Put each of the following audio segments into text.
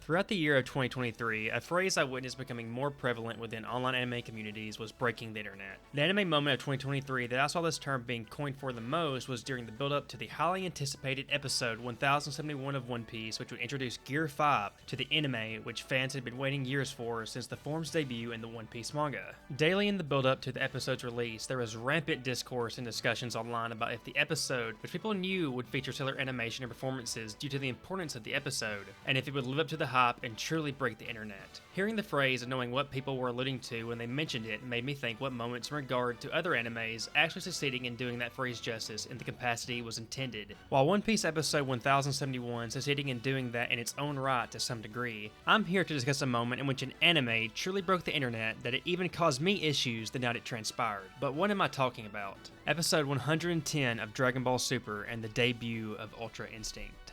Throughout the year of 2023, a phrase I witnessed becoming more prevalent within online anime communities was breaking the internet. The anime moment of 2023 that I saw this term being coined for the most was during the build-up to the highly anticipated episode 1071 of One Piece, which would introduce Gear 5 to the anime, which fans had been waiting years for since the form's debut in the One Piece manga. Daily in the build-up to the episode's release, there was rampant discourse and discussions online about if the episode, which people knew would feature stellar animation and performances due to the importance of the episode, and if it would live up to the hype and truly break the internet. Hearing the phrase and knowing what people were alluding to when they mentioned it made me think what moments in regard to other animes actually succeeding in doing that phrase justice in the capacity it was intended. While One Piece episode 1071 succeeding in doing that in its own right to some degree, I'm here to discuss a moment in which an anime truly broke the internet that it even caused me issues the night it transpired. But what am I talking about? Episode 110 of Dragon Ball Super and the debut of Ultra Instinct.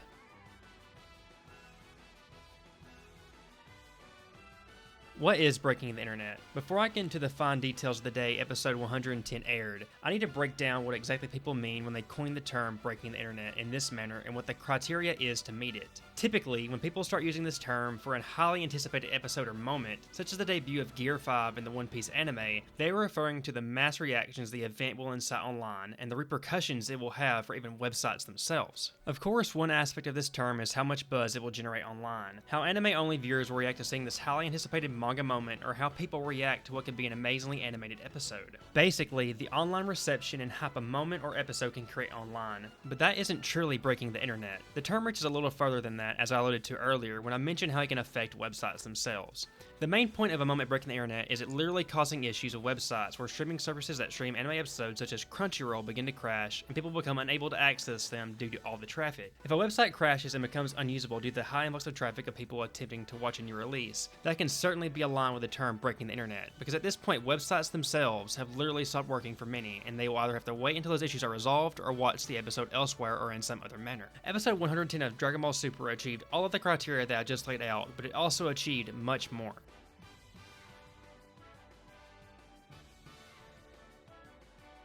What is breaking the internet? Before I get into the fine details of the day episode 110 aired, I need to break down what exactly people mean when they coin the term breaking the internet in this manner and what the criteria is to meet it. Typically, when people start using this term for a highly anticipated episode or moment, such as the debut of Gear 5 in the One Piece anime, they are referring to the mass reactions the event will incite online and the repercussions it will have for even websites themselves. Of course, one aspect of this term is how much buzz it will generate online, how anime-only viewers will react to seeing this highly anticipated manga moment, or how people react to what could be an amazingly animated episode. Basically, the online reception and hype a moment or episode can create online, but that isn't truly breaking the internet. The term reaches a little further than that, as I alluded to earlier when I mentioned how it can affect websites themselves. The main point of a moment breaking the internet is it literally causing issues with websites where streaming services that stream anime episodes such as Crunchyroll begin to crash and people become unable to access them due to all the traffic. If a website crashes and becomes unusable due to the high influx of traffic of people attempting to watch a new release, that can certainly be aligned with the term breaking the internet, because at this point websites themselves have literally stopped working for many and they will either have to wait until those issues are resolved or watch the episode elsewhere or in some other manner. Episode 110 of Dragon Ball Super achieved all of the criteria that I just laid out, but it also achieved much more.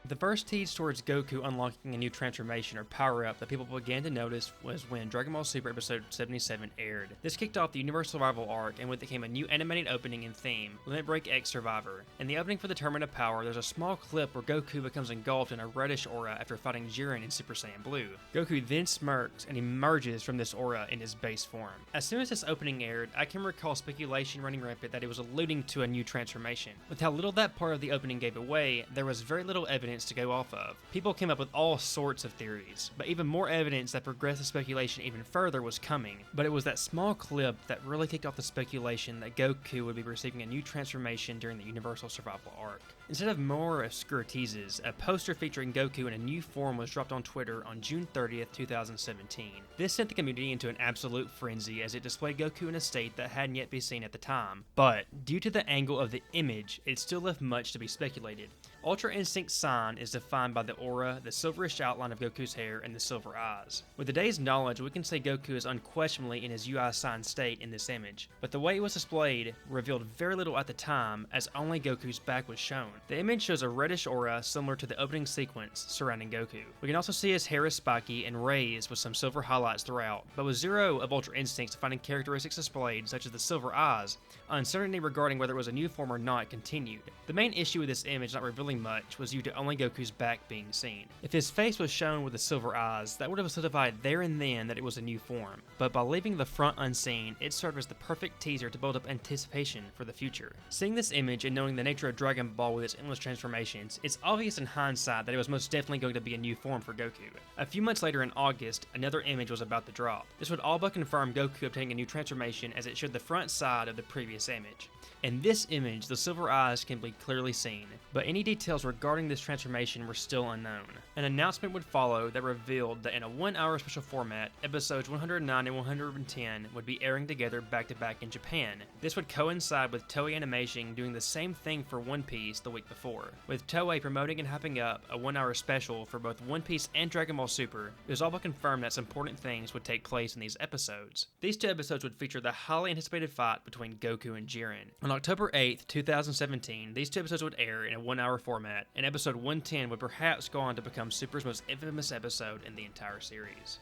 The first tease towards Goku unlocking a new transformation or power-up that people began to notice was when Dragon Ball Super episode 77 aired. This kicked off the Universe Survival arc and with it came a new animated opening and theme, Limit Break X Survivor. In the opening for the Tournament of Power, there's a small clip where Goku becomes engulfed in a reddish aura after fighting Jiren in Super Saiyan Blue. Goku then smirks and emerges from this aura in his base form. As soon as this opening aired, I can recall speculation running rampant that it was alluding to a new transformation. With how little that part of the opening gave away, there was very little evidence to go off of. People came up with all sorts of theories, but even more evidence that progressed the speculation even further was coming. But it was that small clip that really kicked off the speculation that Goku would be receiving a new transformation during the Universal Survival arc. Instead of more obscure teases, a poster featuring Goku in a new form was dropped on Twitter on June 30th, 2017. This sent the community into an absolute frenzy as it displayed Goku in a state that hadn't yet been seen at the time. But, due to the angle of the image, it still left much to be speculated. Ultra Instinct's sign is defined by the aura, the silverish outline of Goku's hair, and the silver eyes. With today's knowledge, we can say Goku is unquestionably in his UI sign state in this image, but the way it was displayed revealed very little at the time, as only Goku's back was shown. The image shows a reddish aura similar to the opening sequence surrounding Goku. We can also see his hair is spiky and raised with some silver highlights throughout, but with zero of Ultra Instinct's defining characteristics displayed, such as the silver eyes, uncertainty regarding whether it was a new form or not continued. The main issue with this image not revealing much was due to only Goku's back being seen. If his face was shown with the silver eyes, that would have solidified there and then that it was a new form, but by leaving the front unseen, it served as the perfect teaser to build up anticipation for the future. Seeing this image and knowing the nature of Dragon Ball with its endless transformations, it's obvious in hindsight that it was most definitely going to be a new form for Goku. A few months later in August, another image was about to drop. This would all but confirm Goku obtaining a new transformation as it showed the front side of the previous image. In this image, the silver eyes can be clearly seen, but any details regarding this transformation were still unknown. An announcement would follow that revealed that in a 1-hour special format, episodes 109 and 110 would be airing together back-to-back in Japan. This would coincide with Toei Animation doing the same thing for One Piece the week before. With Toei promoting and hyping up a 1-hour special for both One Piece and Dragon Ball Super, it was all but confirmed that some important things would take place in these episodes. These two episodes would feature the highly anticipated fight between Goku and Jiren. On October 8th, 2017, these two episodes would air in a 1-hour format, and episode 110 would perhaps go on to become Super's most infamous episode in the entire series.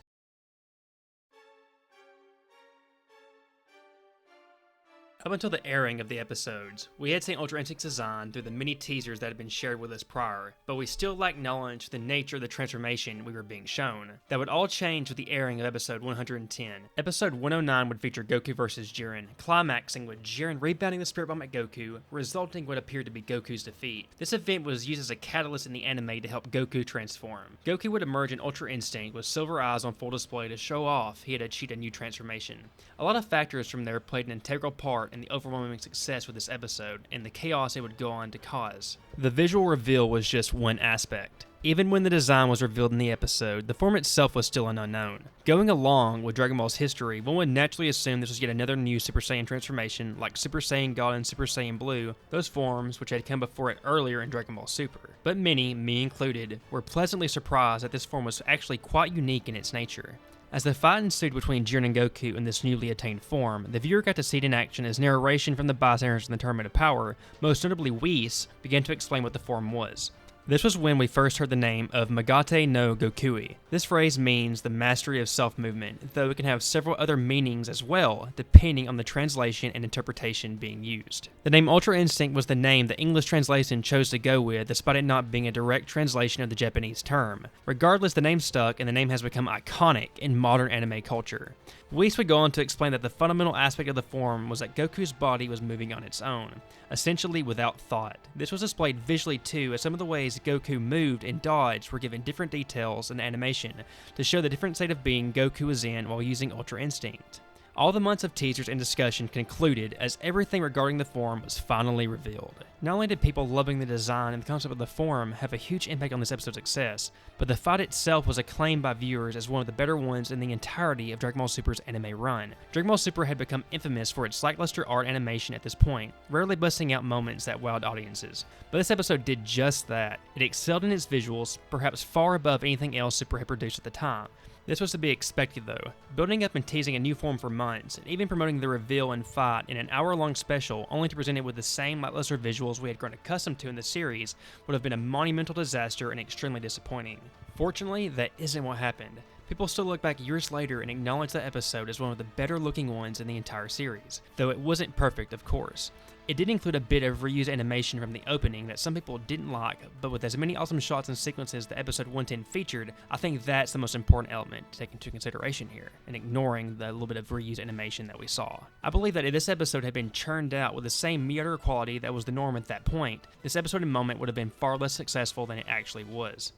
Up until the airing of the episodes, we had seen Ultra Instinct's design through the many teasers that had been shared with us prior, but we still lacked knowledge of the nature of the transformation we were being shown. That would all change with the airing of episode 110. Episode 109 would feature Goku vs. Jiren, climaxing with Jiren rebounding the Spirit Bomb at Goku, resulting in what appeared to be Goku's defeat. This event was used as a catalyst in the anime to help Goku transform. Goku would emerge in Ultra Instinct with silver eyes on full display to show off he had achieved a new transformation. A lot of factors from there played an integral part in the overwhelming success with this episode and the chaos it would go on to cause. The visual reveal was just one aspect. Even when the design was revealed in the episode, the form itself was still an unknown. Going along with Dragon Ball's history, one would naturally assume this was yet another new Super Saiyan transformation like Super Saiyan God and Super Saiyan Blue, those forms which had come before it earlier in Dragon Ball Super. But many, me included, were pleasantly surprised that this form was actually quite unique in its nature. As the fight ensued between Jiren and Goku in this newly attained form, the viewer got to see it in action as narration from the bystanders in the Tournament of Power, most notably Whis, began to explain what the form was. This was when we first heard the name of Magate no Gokui. This phrase means the mastery of self-movement, though it can have several other meanings as well, depending on the translation and interpretation being used. The name Ultra Instinct was the name the English translation chose to go with, despite it not being a direct translation of the Japanese term. Regardless, the name stuck, and the name has become iconic in modern anime culture. Whis would go on to explain that the fundamental aspect of the form was that Goku's body was moving on its own, essentially without thought. This was displayed visually too, as some of the ways Goku moved and dodged were given different details in the animation to show the different state of being Goku was in while using Ultra Instinct. All the months of teasers and discussion concluded as everything regarding the form was finally revealed. Not only did people loving the design and the concept of the form have a huge impact on this episode's success, but the fight itself was acclaimed by viewers as one of the better ones in the entirety of Dragon Ball Super's anime run. Dragon Ball Super had become infamous for its lackluster art animation at this point, rarely busting out moments that wowed audiences. But this episode did just that. It excelled in its visuals, perhaps far above anything else Super had produced at the time. This was to be expected though, building up and teasing a new form for months, and even promoting the reveal and fight in an hour-long special only to present it with the same lackluster visuals we had grown accustomed to in the series would have been a monumental disaster and extremely disappointing. Fortunately, that isn't what happened. People still look back years later and acknowledge that episode as one of the better looking ones in the entire series, though it wasn't perfect of course. It did include a bit of reused animation from the opening that some people didn't like, but with as many awesome shots and sequences that episode 110 featured, I think that's the most important element to take into consideration here, and ignoring the little bit of reused animation that we saw. I believe that if this episode had been churned out with the same mediocre quality that was the norm at that point, this episode and moment would have been far less successful than it actually was.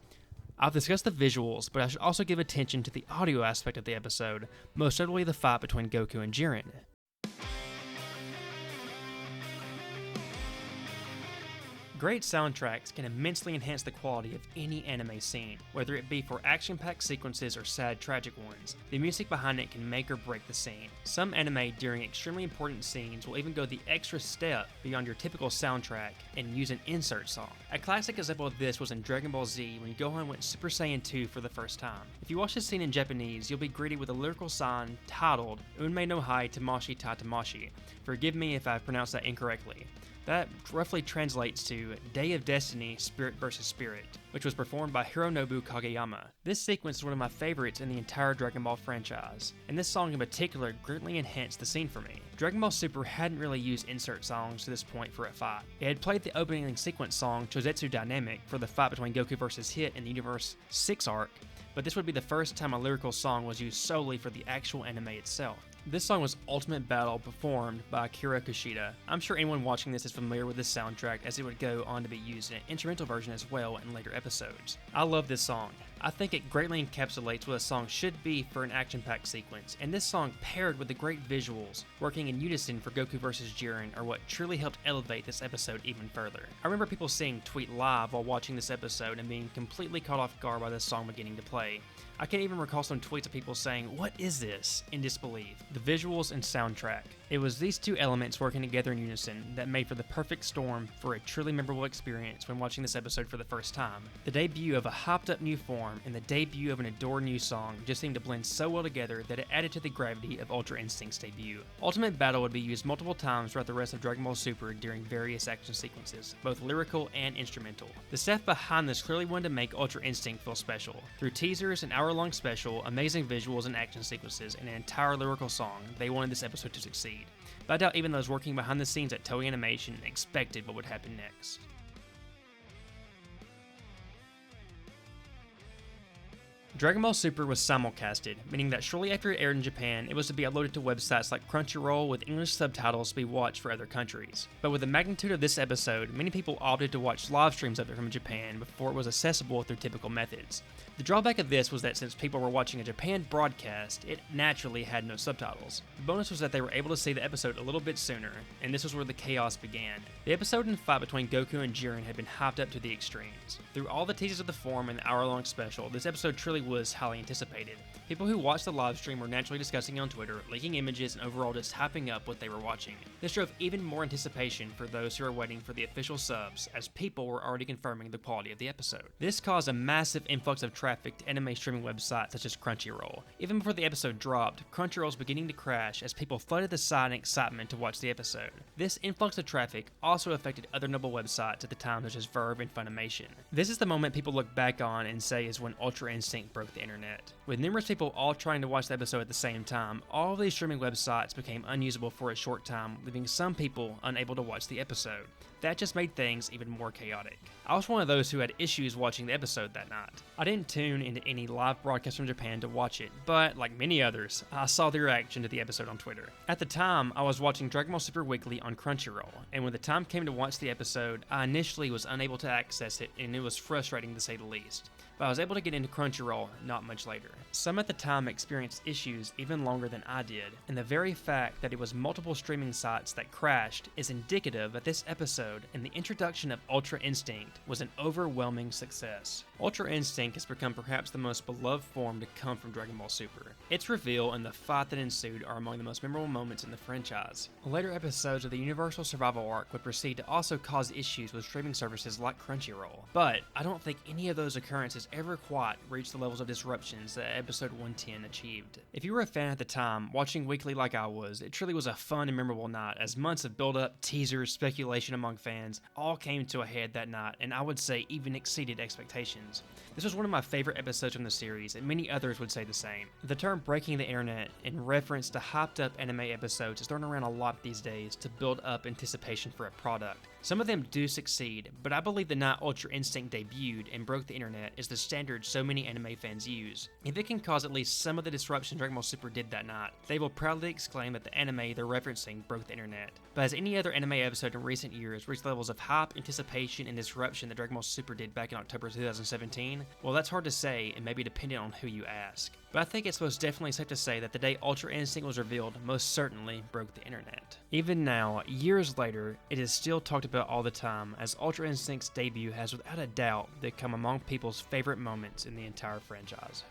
I've discussed the visuals, but I should also give attention to the audio aspect of the episode, most notably the fight between Goku and Jiren. Great soundtracks can immensely enhance the quality of any anime scene, whether it be for action-packed sequences or sad, tragic ones. The music behind it can make or break the scene. Some anime during extremely important scenes will even go the extra step beyond your typical soundtrack and use an insert song. A classic example of this was in Dragon Ball Z when Gohan went Super Saiyan 2 for the first time. If you watch this scene in Japanese, you'll be greeted with a lyrical sign titled Unmei no Hai Tamashi Ta Tamashi. Forgive me if I pronounced that incorrectly. That roughly translates to Day of Destiny, Spirit vs. Spirit, which was performed by Hironobu Kageyama. This sequence is one of my favorites in the entire Dragon Ball franchise, and this song in particular greatly enhanced the scene for me. Dragon Ball Super hadn't really used insert songs to this point for a fight. It had played the opening sequence song Chozetsu Dynamic for the fight between Goku vs. Hit in the Universe 6 arc, but this would be the first time a lyrical song was used solely for the actual anime itself. This song was Ultimate Battle performed by Akira Kushida. I'm sure anyone watching this is familiar with this soundtrack as it would go on to be used in an instrumental version as well in later episodes. I love this song. I think it greatly encapsulates what a song should be for an action-packed sequence, and this song paired with the great visuals, working in unison for Goku vs. Jiren, are what truly helped elevate this episode even further. I remember people seeing Tweet live while watching this episode and being completely caught off guard by this song beginning to play. I can even recall some tweets of people saying, "What is this?" in disbelief. The visuals and soundtrack. It was these two elements working together in unison that made for the perfect storm for a truly memorable experience when watching this episode for the first time. The debut of a hyped up new form and the debut of an adored new song just seemed to blend so well together that it added to the gravity of Ultra Instinct's debut. Ultimate Battle would be used multiple times throughout the rest of Dragon Ball Super during various action sequences, both lyrical and instrumental. The staff behind this clearly wanted to make Ultra Instinct feel special. Through teasers, an hour-long special, amazing visuals and action sequences, and an entire lyrical song, they wanted this episode to succeed. succeed. But I doubt even those working behind the scenes at Toei Animation expected what would happen next. Dragon Ball Super was simulcasted, meaning that shortly after it aired in Japan, it was to be uploaded to websites like Crunchyroll with English subtitles to be watched for other countries. But with the magnitude of this episode, many people opted to watch live streams of it from Japan before it was accessible through typical methods. The drawback of this was that since people were watching a Japan broadcast, it naturally had no subtitles. The bonus was that they were able to see the episode a little bit sooner, and this was where the chaos began. The episode and fight between Goku and Jiren had been hyped up to the extremes. Through all the teases of the forum and the hour-long special, this episode truly was highly anticipated. People who watched the live stream were naturally discussing on Twitter, leaking images, and overall just hyping up what they were watching. This drove even more anticipation for those who were waiting for the official subs, as people were already confirming the quality of the episode. This caused a massive influx of traffic to anime streaming websites such as Crunchyroll. Even before the episode dropped, Crunchyroll was beginning to crash as people flooded the site in excitement to watch the episode. This influx of traffic also affected other notable websites at the time such as Verve and Funimation. This is the moment people look back on and say is when Ultra Instinct broke the internet. With numerous people all trying to watch the episode at the same time, all of these streaming websites became unusable for a short time, leaving some people unable to watch the episode. That just made things even more chaotic. I was one of those who had issues watching the episode that night. I didn't tune into any live broadcast from Japan to watch it, but like many others, I saw the reaction to the episode on Twitter. At the time, I was watching Dragon Ball Super Weekly on Crunchyroll, and when the time came to watch the episode, I initially was unable to access it, and it was frustrating to say the least. But I was able to get into Crunchyroll not much later. Some at the time experienced issues even longer than I did, and the very fact that it was multiple streaming sites that crashed is indicative that this episode and the introduction of Ultra Instinct was an overwhelming success. Ultra Instinct has become perhaps the most beloved form to come from Dragon Ball Super. Its reveal and the fight that ensued are among the most memorable moments in the franchise. Later episodes of the Universal Survival Arc would proceed to also cause issues with streaming services like Crunchyroll, but I don't think any of those occurrences ever quite reached the levels of disruptions that episode 110 achieved. If you were a fan at the time, watching weekly like I was, it truly was a fun and memorable night as months of build-up, teasers, speculation among fans all came to a head that night, and I would say even exceeded expectations. This was one of my favorite episodes from the series, and many others would say the same. The term breaking the internet in reference to hyped up anime episodes is thrown around a lot these days to build up anticipation for a product. Some of them do succeed, but I believe the night Ultra Instinct debuted and broke the internet is the standard so many anime fans use. If it can cause at least some of the disruption Dragon Ball Super did that night, they will proudly exclaim that the anime they're referencing broke the internet. But has any other anime episode in recent years reached levels of hype, anticipation, and disruption that Dragon Ball Super did back in October 2017? Well, that's hard to say and maybe dependent on who you ask. But I think it's most definitely safe to say that the day Ultra Instinct was revealed most certainly broke the internet. Even now, years later, it is still talked about all the time, as Ultra Instinct's debut has without a doubt become among people's favorite moments in the entire franchise.